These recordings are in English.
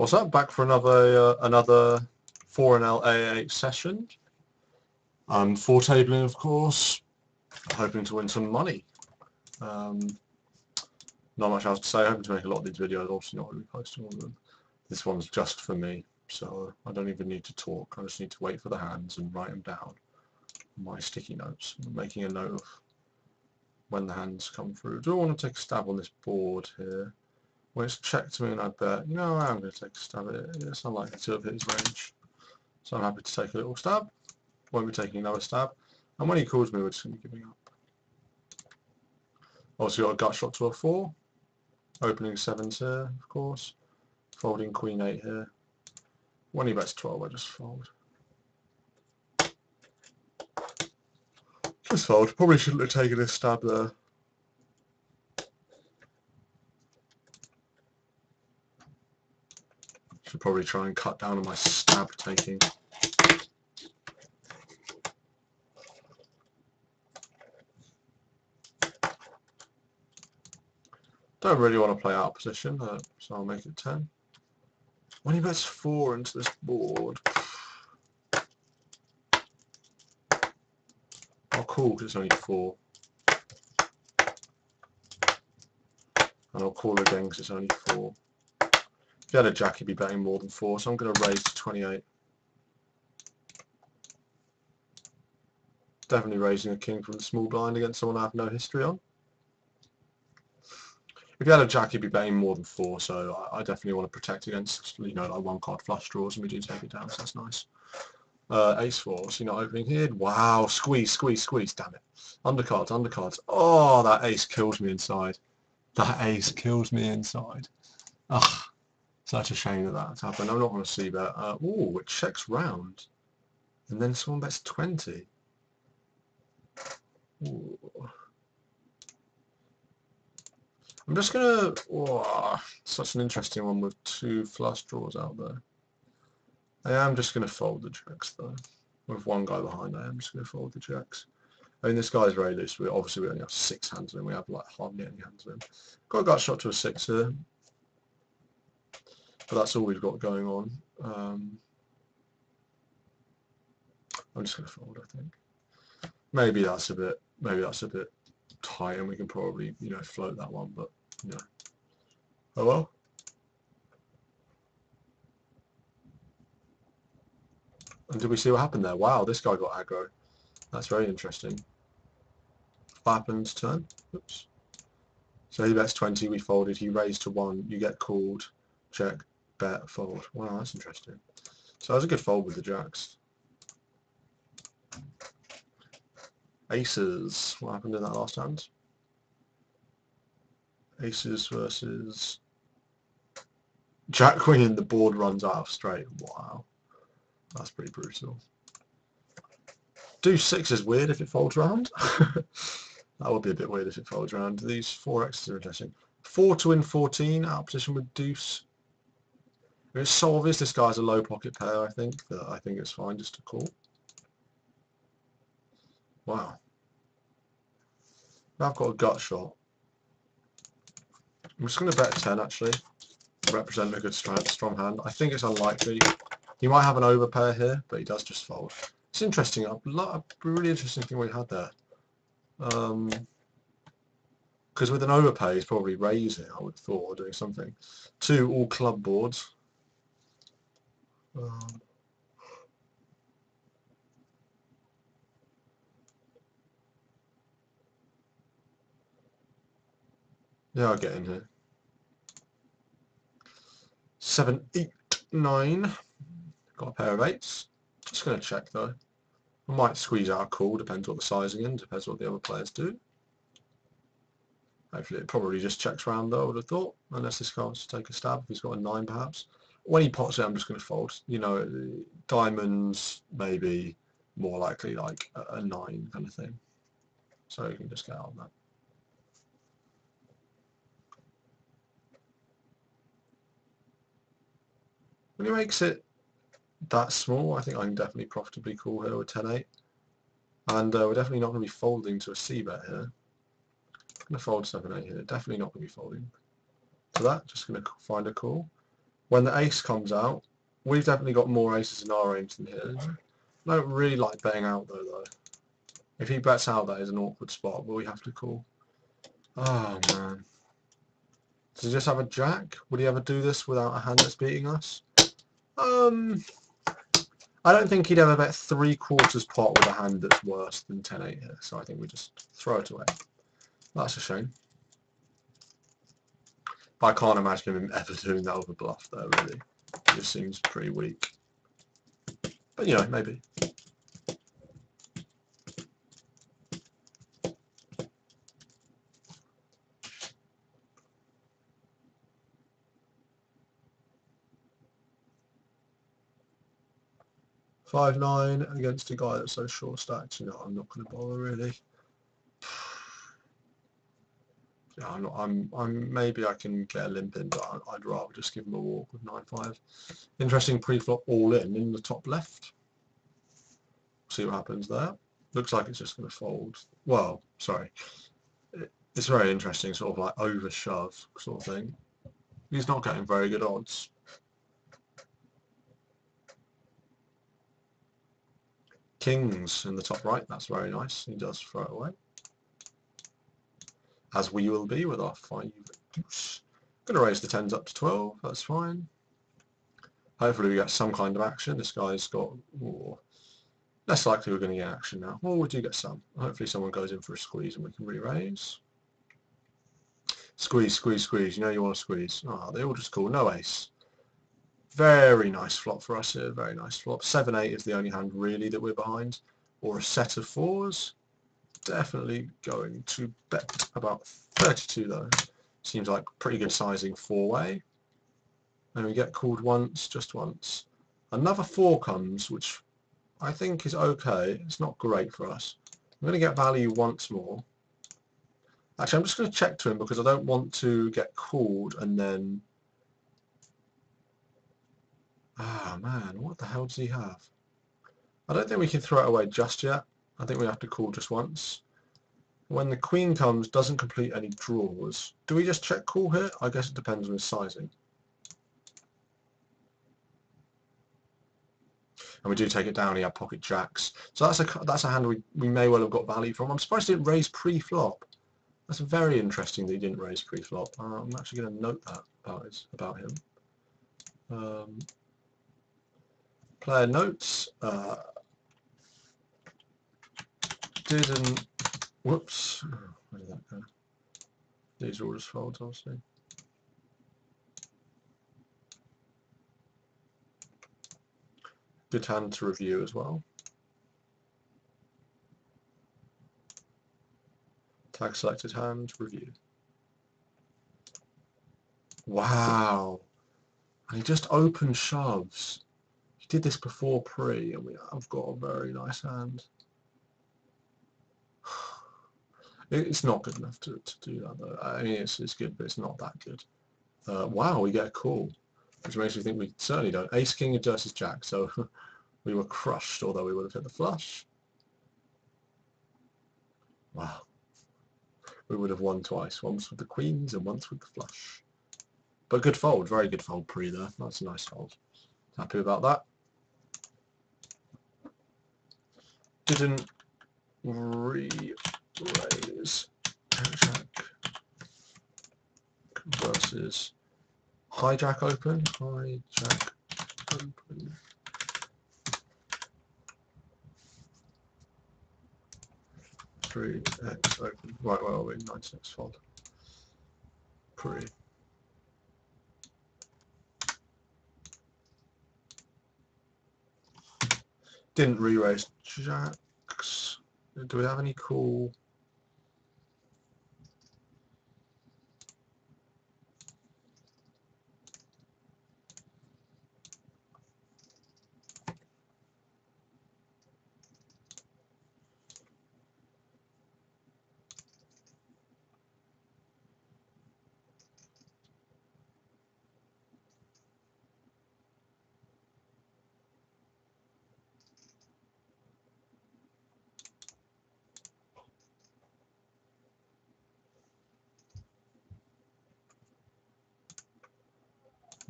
What's up? Back for another 4NL AA8 session. Four tabling, of course. Hoping to win some money. Not much else to say. Hoping to make a lot of these videos. Obviously not going to be posting all of them. This one's just for me, so I don't even need to talk. I just need to wait for the hands and write them down on my sticky notes. I'm making a note of when the hands come through. Do I want to take a stab on this board here? When it's checked to me and I bet, you know, I'm going to take a stab at it. It's unlikely to have hit his range. So I'm happy to take a little stab. Won't be taking another stab. And when he calls me, we're just going to be giving up. Also got a gut shot to a 4. Opening 7s here, of course. Folding Queen 8 here. When he bets 12, I just fold. Just fold. Probably shouldn't have taken this stab there. Should probably try and cut down on my stab taking. Don't really want to play out of position, so I'll make it 10. When he bets 4 into this board, I'll call because it's only 4. And I'll call again because it's only 4. If he had a jack, he'd be betting more than 4, so I'm going to raise to 28. Definitely raising a king from the small blind against someone I have no history on. If he had a jack, he'd be betting more than 4, so I definitely want to protect against, you know, like one card flush draws, and we do take it down, so that's nice. Ace 4, so you're not opening here. Wow, squeeze, squeeze, squeeze, damn it. Undercards, undercards. Oh, that ace kills me inside. That ace kills me inside. Ugh, such a shame that that's happened. I'm not going to see that. Ooh, it checks round. And then someone bets 20. Ooh. I'm just going to... Oh, such an interesting one with 2 flush draws out there. I am just going to fold the jacks though. With one guy behind, I am just going to fold the jacks. I mean, this guy's very loose. Obviously, we only have 6 hands of him. We have like hardly any hands of him. Got a gut shot to a 6 here. But that's all we've got going on. I'm just going to fold, I think. Maybe that's a bit tight, and we can probably, you know, float that one. But you know, oh well. And did we see what happened there? Wow, this guy got aggro. That's very interesting. What happens? Turn. Oops. So he bets 20. We folded. He raised to 1. You get called. Check. Bet. Fold. Wow, that's interesting. So that was a good fold with the jacks. Aces. What happened in that last hand? Aces versus Jack Queen. The board runs out of straight. Wow, that's pretty brutal. Deuce 6 is weird if it folds round. That would be a bit weird if it folds round. These 4x's are interesting. 4 to win 14 out of position with deuce. It's so obvious this guy's a low pocket pair. I think it's fine just to call. Wow. Now I've got a gut shot. I'm just going to bet 10 actually. Represent a good strong hand. I think it's unlikely. He might have an overpair here, but he does just fold. It's interesting. A really interesting thing we had there. Because with an overpay, he's probably raising, I would have thought, or doing something. 2 all club boards. Yeah, I'll get in here. 7, 8, 9. Got a pair of 8s. Just going to check though. I might squeeze out a call, depends what the sizing is, depends what the other players do. Hopefully it probably just checks round though, I would have thought, unless this guy wants to take a stab, if he's got a 9 perhaps. When he pots it, I'm just going to fold. You know, diamonds maybe more likely like a 9 kind of thing. So you can just get out of that. When he makes it that small, I think I can definitely profitably call here with 10-8. And we're definitely not going to be folding to a c-bet here. I'm going to fold 7-8 here. Definitely not going to be folding to that. Just going to find a call. when the ace comes out, we've definitely got more aces in our range than his. I don't really like betting out though. If he bets out, that is an awkward spot, but we have to call. Oh man. Does he just have a jack? Would he ever do this without a hand that's beating us? I don't think he'd ever bet 3/4 pot with a hand that's worse than 10-8 here, so I think we just throw it away. That's a shame. But I can't imagine him ever doing that over bluff though, really. It just seems pretty weak. But you know, maybe. $5-9 against a guy that's so short stacked. You know, I'm not going to bother really. Yeah, I'm. Maybe I can get a limp in, but I'd rather just give him a walk with 9-5. Interesting pre-flop all in the top left. See what happens there. Looks like it's just going to fold. Well, sorry. It's very interesting, sort of like over shove sort of thing. He's not getting very good odds. Kings in the top right, that's very nice. He does throw it away. As we will be with our 5 deuce. Going to raise the 10s up to 12, that's fine. Hopefully we get some kind of action. This guy's got... Ooh, less likely we're going to get action now. Well, we do get some. Hopefully someone goes in for a squeeze and we can re-raise. Squeeze, squeeze, squeeze. You know you want to squeeze. Ah, they all just call. No ace. Very nice flop for us here. Very nice flop. 7-8 is the only hand really that we're behind. Or a set of 4s. Definitely going to bet about 32 though. Seems like pretty good sizing 4-way. And we get called once, just once. Another 4 comes, which I think is okay. It's not great for us. I'm going to get value once more. Actually, I'm just going to check to him because I don't want to get called and then... Ah, man, what the hell does he have? I don't think we can throw it away just yet. I think we have to call just once. When the queen comes, doesn't complete any draws. Do we just check call here? I guess it depends on his sizing. And we do take it down, he had pocket jacks. So that's a hand we may well have got value from. I'm surprised he didn't raise pre-flop. That's very interesting that he didn't raise pre-flop. I'm actually going to note that about him. Player notes. Didn't... Whoops. Where did that go? These are all just folds, obviously. Good hand to review as well. Tag selected hand, review. Wow. And he just open shoves. He did this before pre, and I've got a very nice hand. It's not good enough to do that though. I mean, it's good, but it's not that good. Wow, we get a call, which makes me think we certainly don't. Ace King versus Jack, so we were crushed, although we would have hit the flush. Wow. We would have won twice, once with the queens and once with the flush. But good fold, very good fold pre there. That's a nice fold. Happy about that. Didn't re-raise Jack versus hijack open. Hijack open. Pre X open. Right, well, we're 96 fold. Pre. Didn't re-raise jacks. Do we have any cool...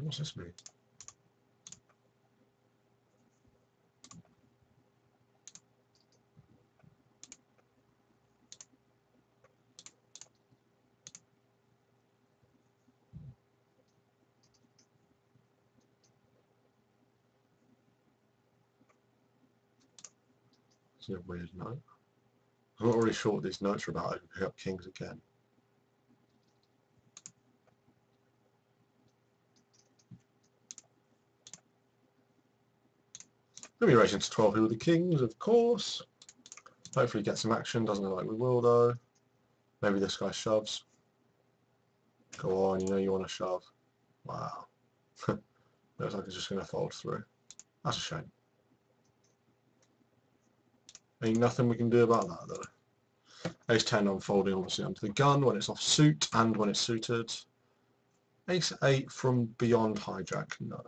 What's this mean? It's a weird note. I'm not really sure what these notes are about. I can pick up kings again. We'll be racing to 12 here with the kings, of course. Hopefully get some action. Doesn't look like we will though. Maybe this guy shoves. Go on, you know you want to shove. Wow. Looks like it's just going to fold through. That's a shame. Ain't nothing we can do about that though. Ace 10 on folding obviously under the gun when it's off suit and when it's suited. Ace 8 from beyond hijack, no.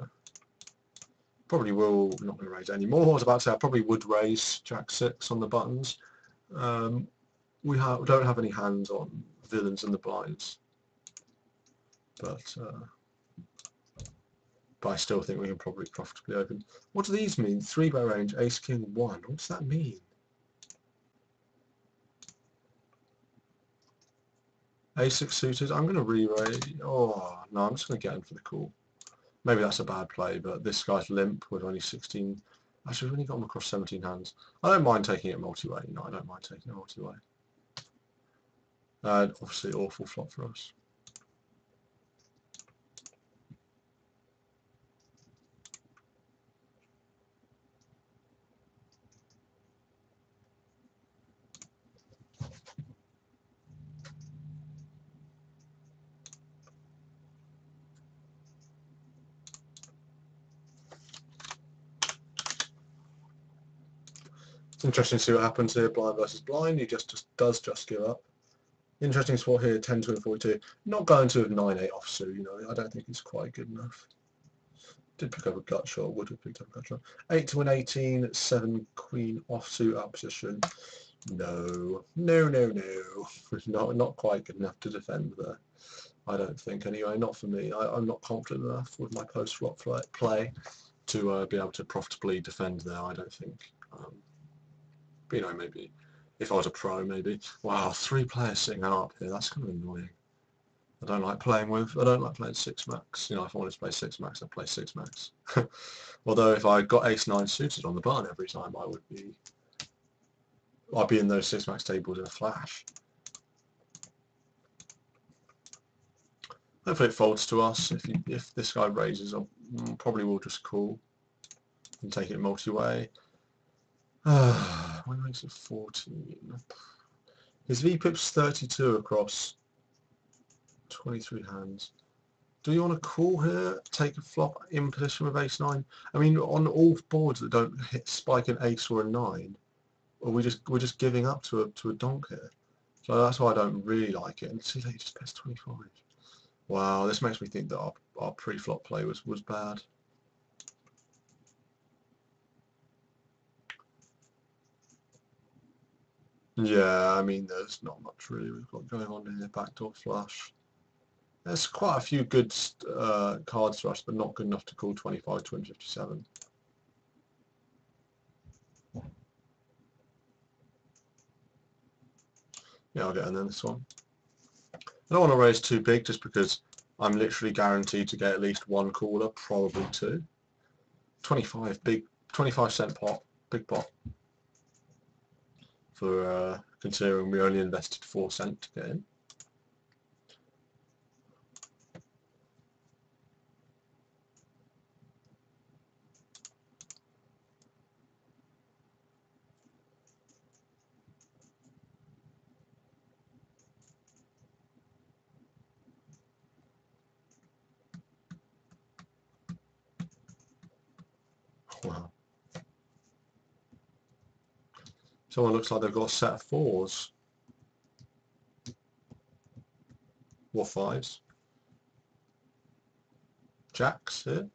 Probably will, not going to raise any more. I was about to say I probably would raise Jack 6 on the buttons. We don't have any hands on villains in the blinds. But I still think we can probably profitably open. What do these mean? 3-bet range, Ace King 1. What does that mean? A6 suited. I'm going to re-raise. Oh, no, I'm just going to get in for the call. Maybe that's a bad play, but this guy's limp with only 16. Actually, we've only got him across 17 hands. I don't mind taking it multi-way. No, I don't mind taking it multi-way. Obviously, awful flop for us. It's interesting to see what happens here, blind versus blind. He does give up. Interesting spot here, 10 to 42. Not going to have 9-8 offsuit, you know, I don't think it's quite good enough. Did pick up a gut shot, would have picked up a gut shot. 8 to 18, 7 queen offsuit up position. No. Not quite good enough to defend there. I don't think anyway, not for me. I'm not confident enough with my post-flop play to be able to profitably defend there, I don't think. But, you know, maybe if I was a pro, maybe. Wow, 3 players sitting up here, that's kind of annoying. I don't like playing 6 max. You know, if I wanted to play 6 max, I'd play 6 max. Although if I got ace 9 suited on the button every time, I'd be in those 6 max tables in a flash. Hopefully it folds to us. If this guy raises, I probably will just call and take it multi-way. When makes it 14? His VPIP's 32 across 23 hands. Do you want to call here? Take a flop in position with ace 9? I mean, on all boards that don't hit spike an ace or a 9, or we're just giving up to a donk here. So that's why I don't really like it. And see, they just best 25. Wow, this makes me think that our pre-flop play was bad. Yeah, I mean, there's not much really we've got going on here. Backdoor flush. There's quite a few good cards for us, but not good enough to call 25 to win 57. Yeah, I'll get in there this one. I don't want to raise too big just because I'm literally guaranteed to get at least one caller, probably 2. 25 cent pot, big pot. For considering we only invested 4 cents to get in. Wow. Someone looks like they've got a set of 4s. Or 5s. Jacks here.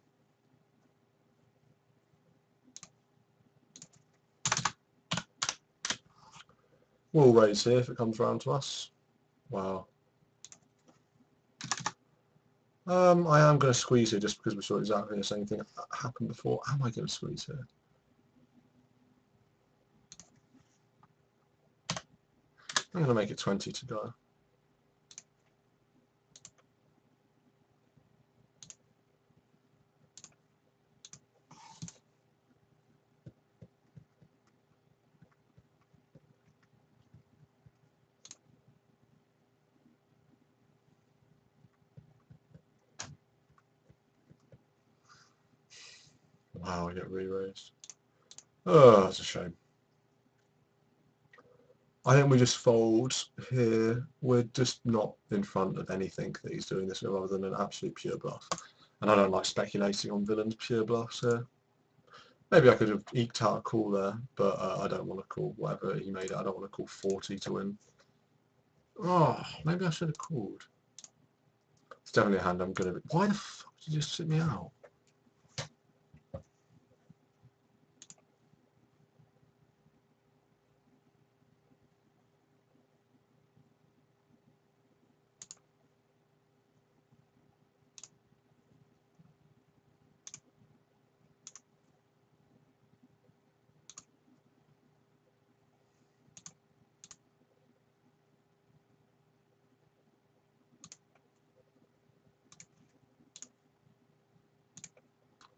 We'll raise here if it comes round to us. Wow. I am going to squeeze here just because we saw exactly the same thing happen before. Am I going to squeeze here? I'm going to make it 20 to go. Wow, I get re-raised. Oh, that's a shame. I think we just fold here. We're just not in front of anything that he's doing this with other than an absolute pure bluff. And I don't like speculating on villains' pure bluffs here. Maybe I could have eked out a call there, but I don't want to call whatever he made it. I don't want to call 40 to win. Oh, maybe I should have called. It's definitely a hand I'm going to... Why the fuck did you just sit me out?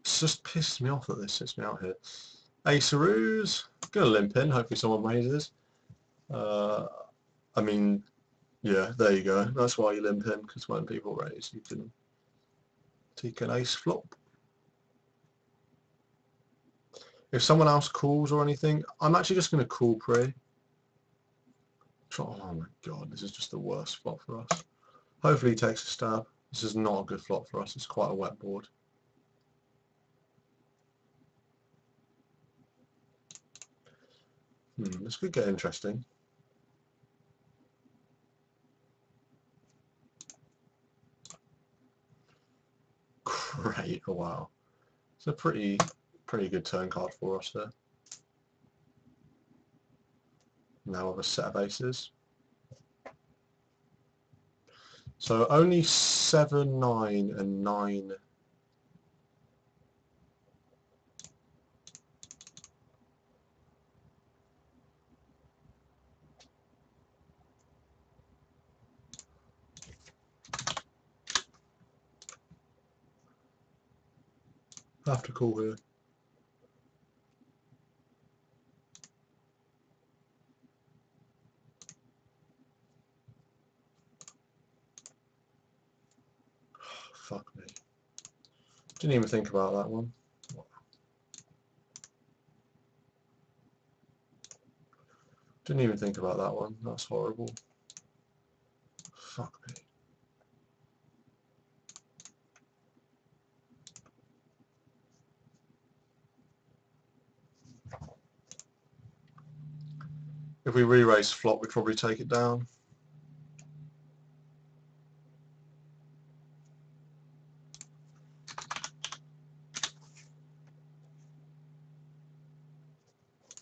It's just pissed me off that this sits me out here. Ace-a-roos. Gonna limp in. Hopefully someone raises. I mean, yeah, there you go. That's why you limp in, because when people raise, you can take an ace flop. If someone else calls or anything, I'm actually just going to call pre. Oh my god, this is just the worst flop for us. Hopefully he takes a stab. This is not a good flop for us. It's quite a wet board. This could get interesting. Great, oh, wow. It's a pretty good turn card for us there. Now we have a set of aces. So only 7, 9 and 9. I have to call here. Fuck me. Didn't even think about that one. Didn't even think about that one. That's horrible. Fuck me. If we re-raise flop, we'd probably take it down.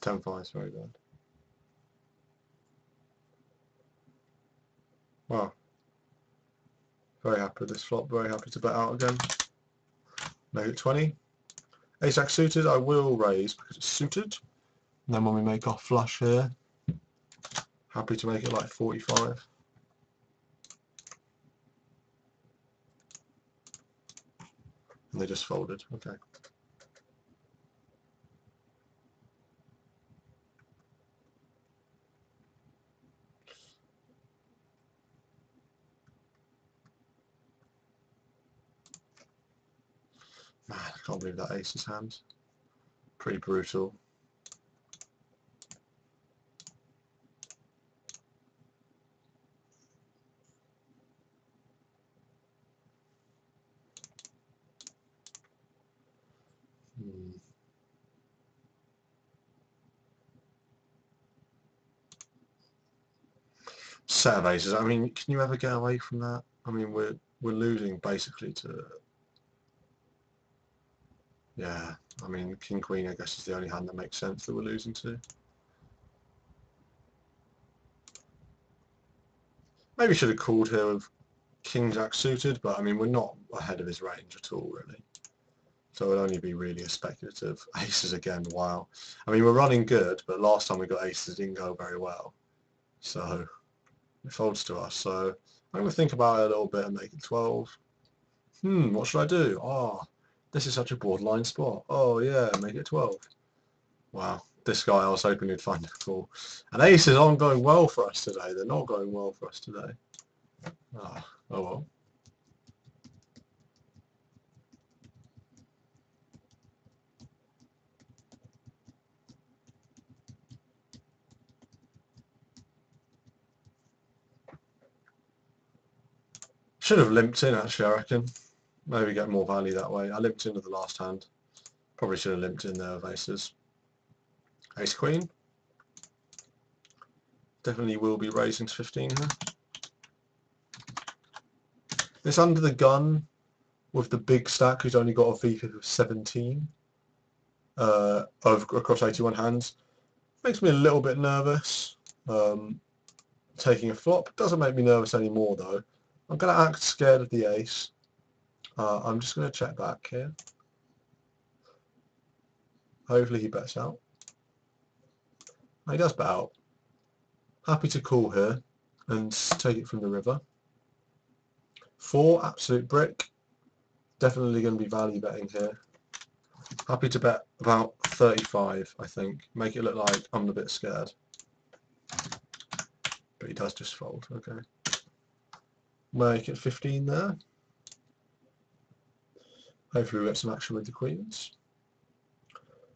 Ten five is very bad. Wow. Very happy with this flop. Very happy to bet out again. Make it 20. Ace-Jack suited, I will raise because it's suited. And then when we make our flush here, happy to make it like 45. And they just folded. Okay. Man, I can't believe that ace's hand. Pretty brutal. Set of aces. I mean, can you ever get away from that? I mean, we're losing basically to... Yeah, I mean, King Queen I guess is the only hand that makes sense that we're losing to. Maybe should have called here with King Jack suited, but I mean we're not ahead of his range at all really. So it'll only be really a speculative. Aces again, wow. I mean we're running good, but last time we got aces it didn't go very well. So it folds to us. So I'm going to think about it a little bit and make it 12. What should I do? Oh, this is such a borderline spot. Oh yeah, make it 12. Wow, this guy I was hoping he'd find it cool. And aces aren't going well for us today. They're not going well for us today. Oh well. Should have limped in actually, I reckon. Maybe get more value that way. I limped into the last hand. Probably should have limped in there with aces. Ace Queen. Definitely will be raising to 15 here. This under the gun with the big stack who's only got a VPIP of 17 across 81 hands makes me a little bit nervous. Taking a flop doesn't make me nervous anymore though. I'm going to act scared of the ace. I'm just going to check back here. Hopefully he bets out. He does bet out. Happy to call here and take it from the river. 4, absolute brick. Definitely going to be value betting here. Happy to bet about 35, I think. Make it look like I'm a bit scared. But he does just fold, okay. Make it 15 there. Hopefully we get some action with the queens.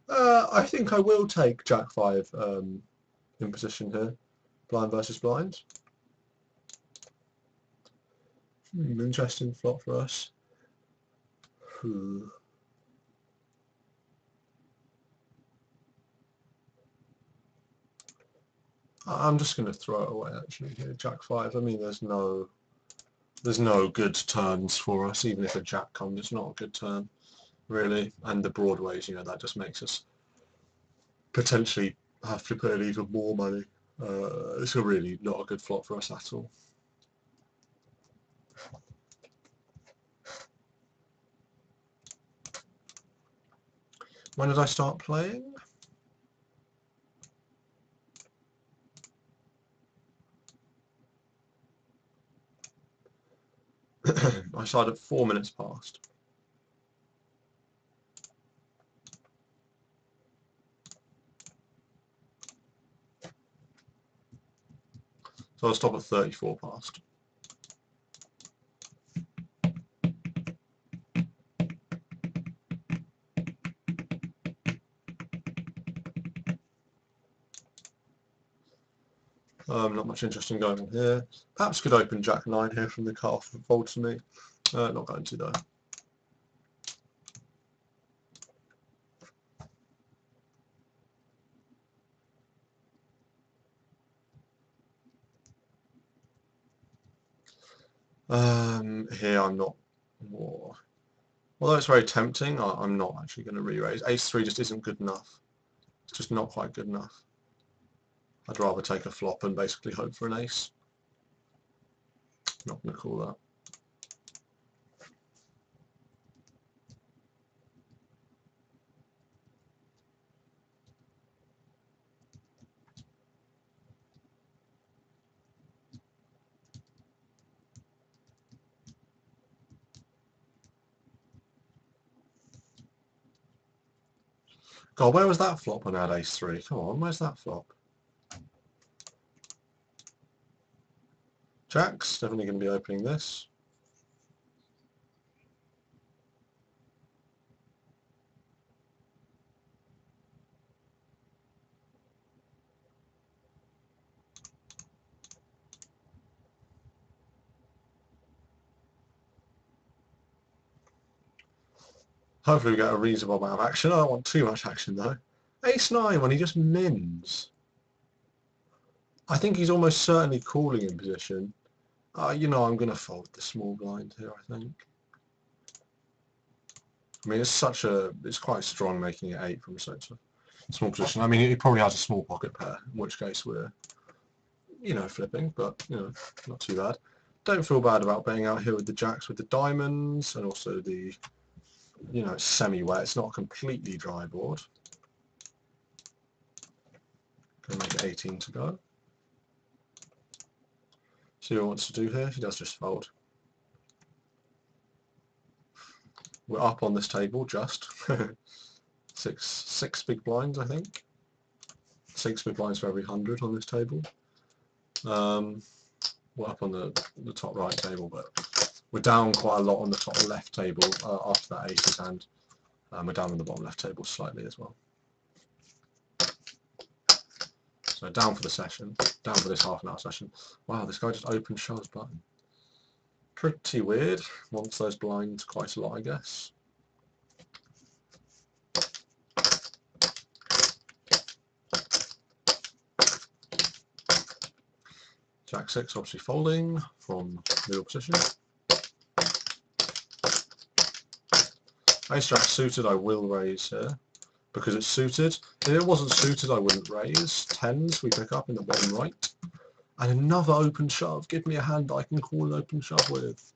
I think I will take Jack 5 in position here. Blind versus blind. Interesting flop for us. I'm just going to throw it away actually here. Jack 5. I mean there's no good turns for us. Even if a jack comes, it's not a good turn really. And the broadways, you know, that just makes us potentially have to put in even more money. It's a really not a good flop for us at all. When did I start playing? I started at 4 minutes past. So I'll stop at 34 past. Not much interest in going on here. Perhaps could open Jack 9 here from the cut-off and fold to me. Not going to though. Here I'm not more. Although it's very tempting, I'm not actually going to re-raise. Ace 3 just isn't good enough. It's just not quite good enough. I'd rather take a flop and basically hope for an ace. Not going to call that. God, where was that flop when I had ace 3? Come on, where's that flop? Jack's definitely going to be opening this. Hopefully we get a reasonable amount of action. I don't want too much action though. Ace 9 when he just mins. I think he's almost certainly calling in position. You know, I'm going to fold the small blind here, I think. I mean, it's quite strong making it 8 from such a small position. I mean, he probably has a small pocket pair, in which case we're, you know, flipping, but, you know, not too bad. don't feel bad about betting out here with the jacks with the diamonds, and also the, you know, it's semi-wet. It's not a completely dry board. Gonna make it 18 to go. See what he wants to do here. He does just fold. We're up on this table just. six big blinds, I think. 6 big blinds for every 100 on this table. We're up on the top right table, but we're down quite a lot on the top left table after that aces hand. We're down on the bottom left table slightly as well. So down for the session, down for this half an hour session. Wow, this guy just open shoves button. Pretty weird. Wants those blinds quite a lot, I guess. Jack 6 obviously folding from middle position. Ace Jack suited, I will raise here because it's suited. If it wasn't suited, I wouldn't raise. Tens we pick up in the bottom right. And another open shove. Give me a hand that I can call an open shove with.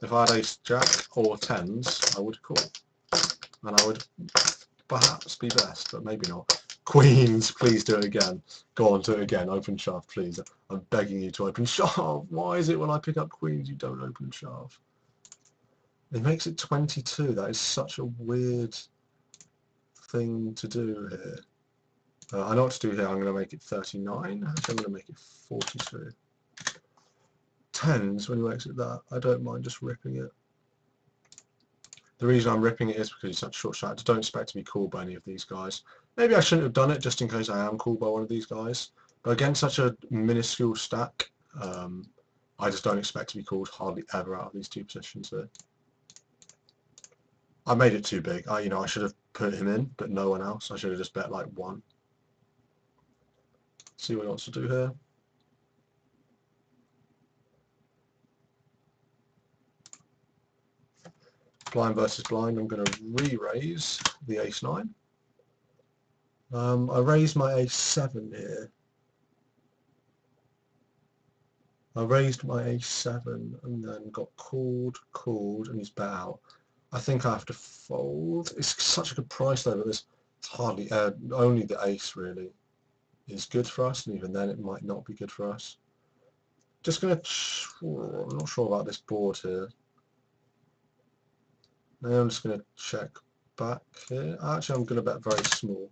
If I had Ace Jack or tens, I would call. And I would perhaps be best, but maybe not. Queens, please do it again. Go on, do it again. Open shove, please. I'm begging you to open shove. Why is it when I pick up queens you don't open shove? It makes it 22. That is such a weird thing to do here. I know what to do here. I'm going to make it 39. Actually, I'm going to make it 42. Tens, when you exit that, I don't mind just ripping it. The reason I'm ripping it is because it's such a short shot. I don't expect to be called by any of these guys. Maybe I shouldn't have done it just in case I am called by one of these guys. But against such a minuscule stack, I just don't expect to be called hardly ever out of these two positions here. I made it too big. You know, I should have put him in, but no one else. I should have just bet like 1. See what he wants to do here. Blind versus blind. I'm going to re-raise the ace-9. I raised my ace-7 here. I raised my ace-7 and then got called, and he's bet out. I think I have to fold. It's such a good price though, but there's hardly only the ace really is good for us, and even then it might not be good for us. Just gonna. I'm not sure about this board here. I'm just gonna check back here. Actually, I'm gonna bet very small.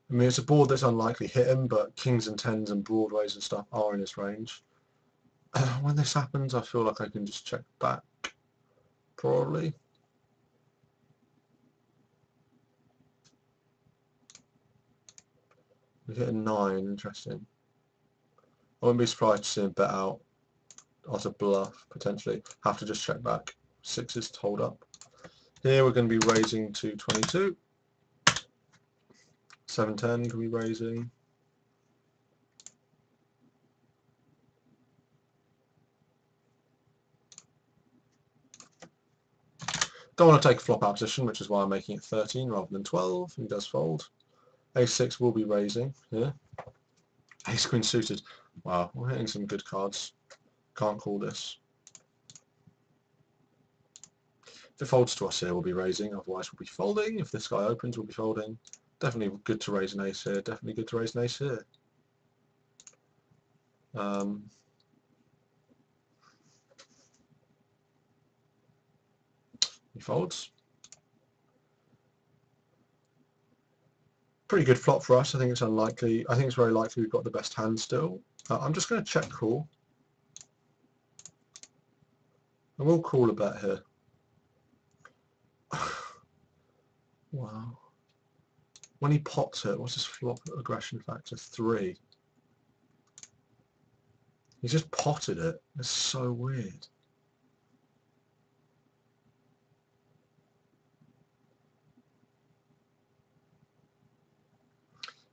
I mean, it's a board that's unlikely hit him, but kings and tens and broadways and stuff are in his range. When this happens, I feel like I can just check back. Probably. We hit a 9, interesting. I wouldn't be surprised to see him bet out as a bluff, potentially. Have to just check back. 6s to hold up. Here we're going to be raising to 22. 7-10 can be raising. Don't want to take a flop out position, which is why I'm making it 13 rather than 12. He does fold. Ace-6 will be raising here. Ace-Queen suited. Wow, we're hitting some good cards. Can't call this. If it folds to us here, we'll be raising. Otherwise, we'll be folding. If this guy opens, we'll be folding. Definitely good to raise an ace here. Definitely good to raise an ace here. He folds. Pretty good flop for us. I think it's unlikely. I think it's very likely we've got the best hand still. I'm just going to check call. I will call a bet here. Wow. When he pots it, what's his flop aggression factor? 3. He's just potted it. It's so weird.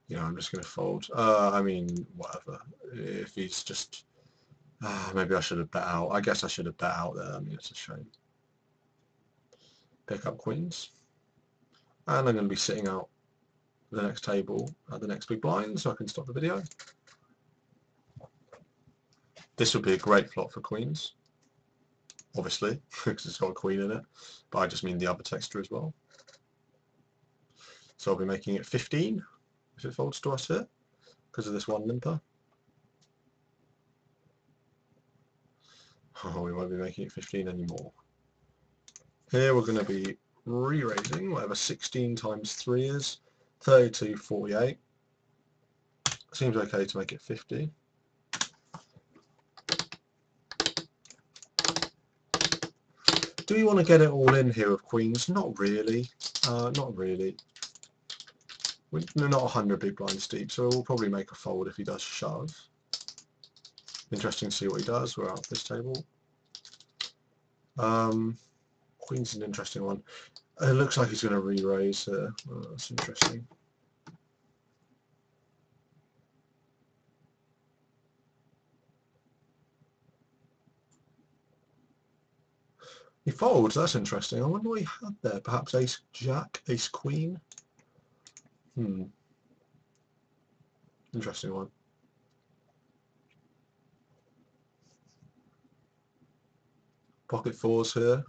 Yeah, I'm just going to fold. I mean, whatever. If he's just... maybe I should have bet out. I guess I should have bet out there. I mean, it's a shame. Pick up queens. And I'm going to be sitting out the next table at the next big blind, so I can stop the video. This would be a great flop for queens, obviously, because it's got a queen in it, but I just mean the other texture as well. So I'll be making it 15 if it folds to us here, because of this one limper. Oh, we won't be making it 15 anymore. Here we're going to be re-raising whatever 16 times 3 is, 32, 48. Seems okay to make it 50. Do we want to get it all in here with queens? Not really. Not really. We're not 100 big blinds deep, so we'll probably make a fold if he does shove. Interesting to see what he does. We're out of this table. Queen's an interesting one. It looks like he's going to re-raise here. Oh, that's interesting. He folds, that's interesting. I wonder what he had there. Perhaps ace jack, ace queen? Interesting one. Pocket fours here.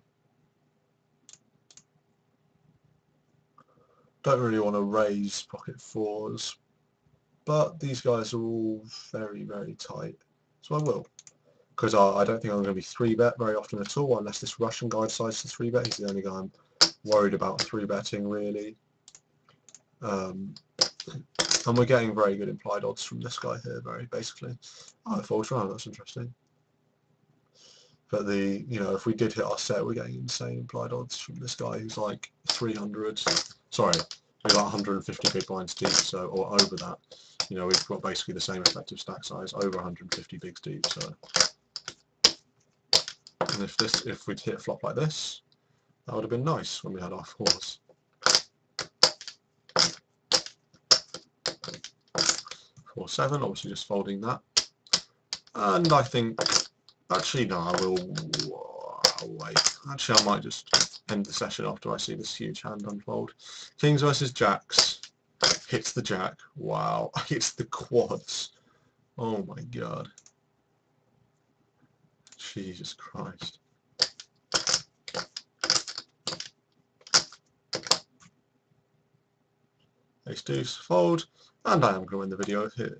Don't really want to raise pocket fours, but these guys are all very, very tight. So I will. Because I don't think I'm going to be 3-bet very often at all, unless this Russian guy decides to 3-bet. He's the only guy I'm worried about 3-betting, really. And we're getting very good implied odds from this guy here, basically. Oh, it folds round, that's interesting. But if we did hit our set, we're getting insane implied odds from this guy who's like 300, sorry, like 150 big blinds deep, so, or over that. We've got basically the same effective stack size, over 150 bigs deep, so. And if we'd hit a flop like this, that would have been nice when we had our fours. 4-7, obviously just folding that. And I think, actually no, I will wait. Actually, I might just end the session after I see this huge hand unfold. Kings versus jacks. Hits the jack. Wow. Hits the quads. Oh my god. Jesus Christ. Ace deuce, fold, and I am going to win the video here.